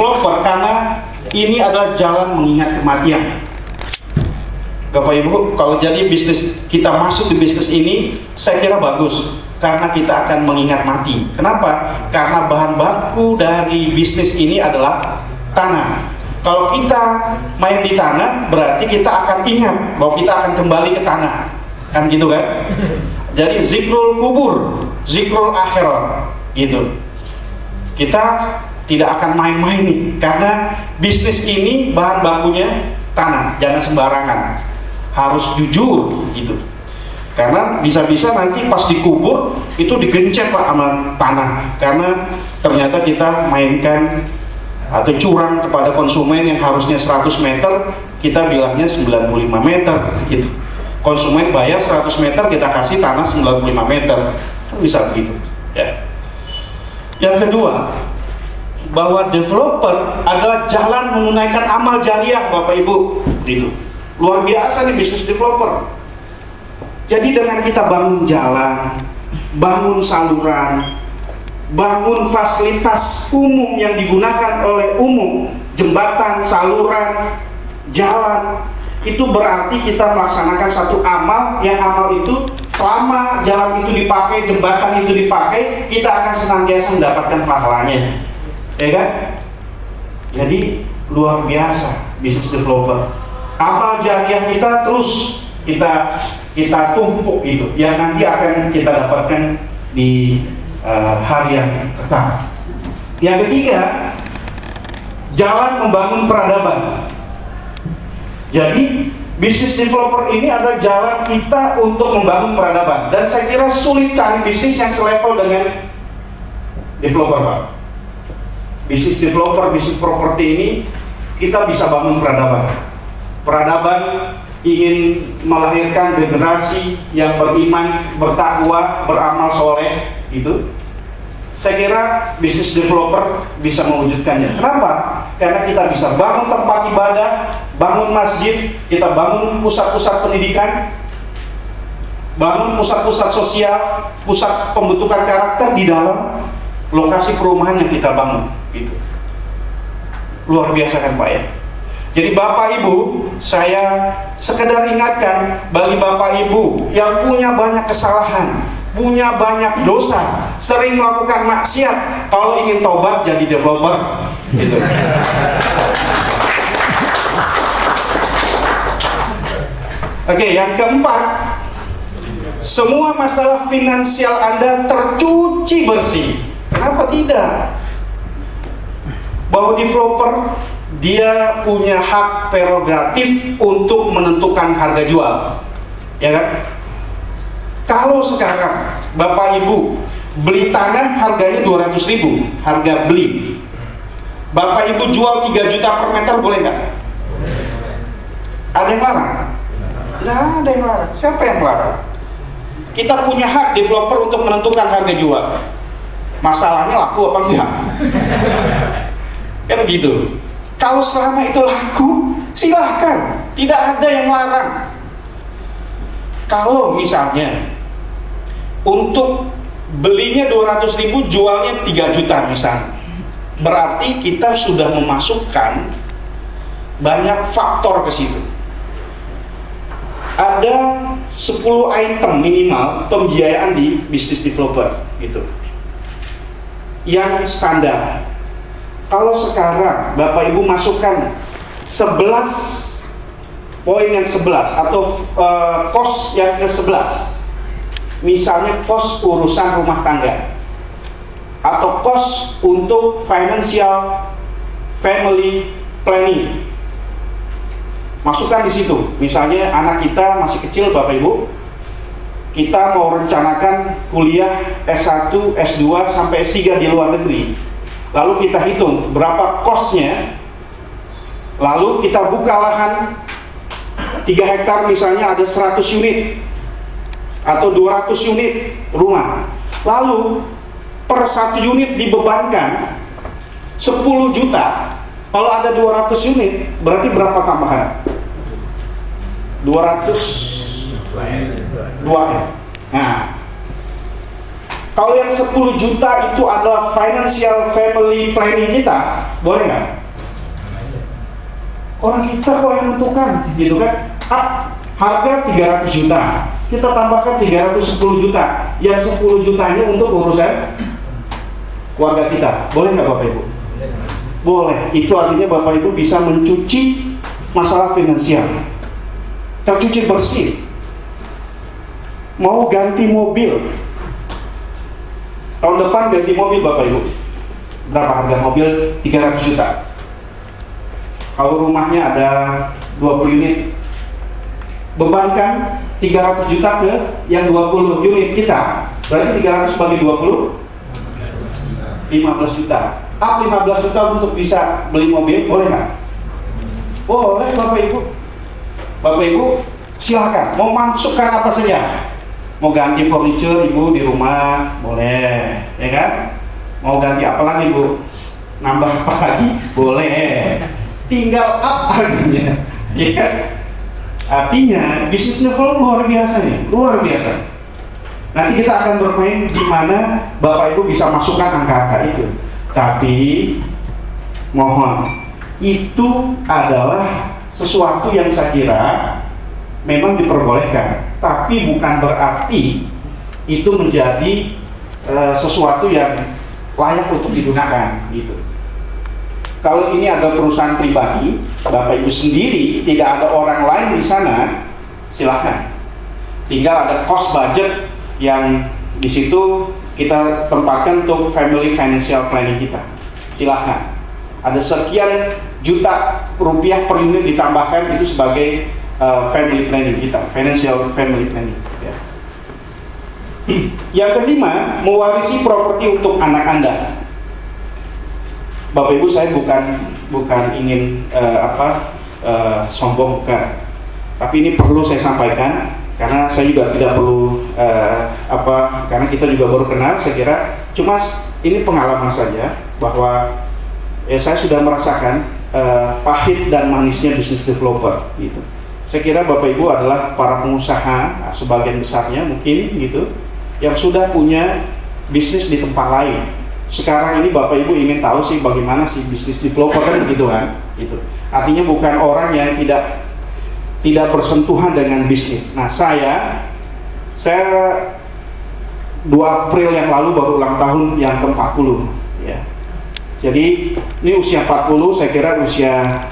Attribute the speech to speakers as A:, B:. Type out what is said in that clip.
A: developer karena ini adalah jalan mengingat kematian. Bapak Ibu, kalau jadi bisnis kita masuk di bisnis ini, saya kira bagus karena kita akan mengingat mati. Kenapa? Karena bahan baku dari bisnis ini adalah tanah. Kalau kita main di tanah, berarti kita akan ingat bahwa kita akan kembali ke tanah, kan gitu kan? Jadi zikrul kubur, zikrul akhirat, gitu. Kita tidak akan main-main nih, karena bisnis ini bahan bakunya tanah, jangan sembarangan, harus jujur, gitu. Karena bisa-bisa nanti pas dikubur itu digencet Pak sama tanah, karena ternyata kita mainkan atau curang kepada konsumen yang harusnya 100 meter, kita bilangnya 95 meter, gitu. Konsumen bayar 100 meter, kita kasih tanah 95 meter, kan bisa begitu, ya. Yang kedua, bahwa developer adalah jalan menunaikan amal jariah, Bapak Ibu, gitu. Luar biasa nih bisnis developer. Jadi dengan kita bangun jalan, bangun saluran, bangun fasilitas umum yang digunakan oleh umum, jembatan, saluran, jalan, itu berarti kita melaksanakan satu amal, yang amal itu selama jalan itu dipakai, jembatan itu dipakai, kita akan senantiasa mendapatkan pahalanya, ya kan? Jadi luar biasa bisnis developer. Amal jariah kita terus kita tumpuk gitu, yang nanti akan kita dapatkan di hari yang kekal. Yang ketiga, jalan membangun peradaban. Jadi bisnis developer ini adalah jalan kita untuk membangun peradaban, dan saya kira sulit cari bisnis yang selevel dengan developer, Pak. Bisnis developer, bisnis properti ini kita bisa bangun peradaban. Peradaban ingin melahirkan generasi yang beriman, bertakwa, beramal soleh, itu saya kira bisnis developer bisa mewujudkannya. Kenapa? Karena kita bisa bangun tempat ibadah, bangun masjid, kita bangun pusat-pusat pendidikan, bangun pusat-pusat sosial, pusat pembentukan karakter di dalam lokasi perumahan yang kita bangun. Gitu. Luar biasa kan Pak ya? Jadi Bapak Ibu, saya sekedar ingatkan bagi Bapak Ibu yang punya banyak kesalahan, punya banyak dosa, sering melakukan maksiat, kalau ingin tobat jadi developer, gitu. Oke, yang keempat, semua masalah finansial Anda tercuci bersih. Kenapa tidak? Bahwa developer dia punya hak prerogatif untuk menentukan harga jual, ya kan? Kalau sekarang Bapak Ibu beli tanah harganya 200.000, harga beli, Bapak Ibu jual 3 juta per meter, boleh nggak? Ada yang larang? Nggak ada yang larang. Siapa yang larang? Kita punya hak developer untuk menentukan harga jual. Masalahnya laku apa enggak? Kan gitu. Kalau selama itu laku, silahkan, tidak ada yang larang. Kalau misalnya untuk belinya 200.000, jualnya 3 juta misalnya, berarti kita sudah memasukkan banyak faktor ke situ. Ada 10 item minimal pembiayaan di bisnis developer gitu, yang standar. Kalau sekarang Bapak Ibu masukkan 11 poin yang 11 atau kos yang ke-11, misalnya kos urusan rumah tangga atau kos untuk financial family planning, masukkan di situ. Misalnya anak kita masih kecil, Bapak Ibu, kita mau rencanakan kuliah S1, S2 sampai S3 di luar negeri. Lalu kita hitung berapa kosnya, lalu kita buka lahan 3 hektar misalnya, ada 100 unit atau 200 unit rumah, lalu per 1 unit dibebankan 10 juta. Kalau ada 200 unit, berarti berapa tambahan? 202 ya. Nah, Kalau yang 10 juta itu adalah financial family planning kita, boleh nggak? Orang kita kok yang menentukan, gitu kan? Harga 300 juta, kita tambahkan 310 juta, yang 10 jutanya untuk urusan keluarga kita, boleh nggak Bapak Ibu? Boleh. Itu artinya Bapak Ibu bisa mencuci masalah finansial, tercuci bersih. Mau ganti mobil, tahun depan ganti mobil Bapak Ibu, berapa harga mobil? 300 juta. Kalau rumahnya ada 20 unit, bebankan 300 juta ke yang 20 unit kita, berarti 300 bagi 20, 15 juta. 15 juta untuk bisa beli mobil, boleh nggak? Boleh Bapak Ibu. Bapak Ibu silakan, mau masukkan apa saja. Mau ganti furniture Ibu di rumah, boleh, ya kan? Mau ganti apa lagi Bu? Nambah apa lagi? Boleh. Tinggal up harganya, ya kan? Artinya bisnis level luar biasa nih, luar biasa. Nanti kita akan bermain di mana Bapak Ibu bisa masukkan angka-angka itu. Tapi mohon, itu adalah sesuatu yang saya kira memang diperbolehkan, tapi bukan berarti itu menjadi sesuatu yang layak untuk digunakan gitu. Kalau ini adalah perusahaan pribadi, Bapak Ibu sendiri, tidak ada orang lain di sana, silahkan. Tinggal ada cost budget yang di situ kita tempatkan untuk family financial planning kita. Silahkan. Ada sekian juta rupiah per unit ditambahkan, itu sebagai family planning kita, financial family planning. Ya. Yang kelima, mewarisi properti untuk anak Anda. Bapak Ibu, saya bukan ingin sombong, bukan. Tapi ini perlu saya sampaikan karena saya juga tidak perlu karena kita juga baru kenal, saya kira. Cuma ini pengalaman saja bahwa saya sudah merasakan pahit dan manisnya bisnis developer gitu. Saya kira Bapak Ibu adalah para pengusaha, sebagian besarnya mungkin gitu, yang sudah punya bisnis di tempat lain. Sekarang ini Bapak Ibu ingin tahu sih bagaimana sih bisnis developer kan begitu kan? Gitu. Artinya bukan orang yang tidak bersentuhan dengan bisnis. Nah, saya 2 April yang lalu baru ulang tahun yang ke-40 ya. Jadi ini usia 40, saya kira usia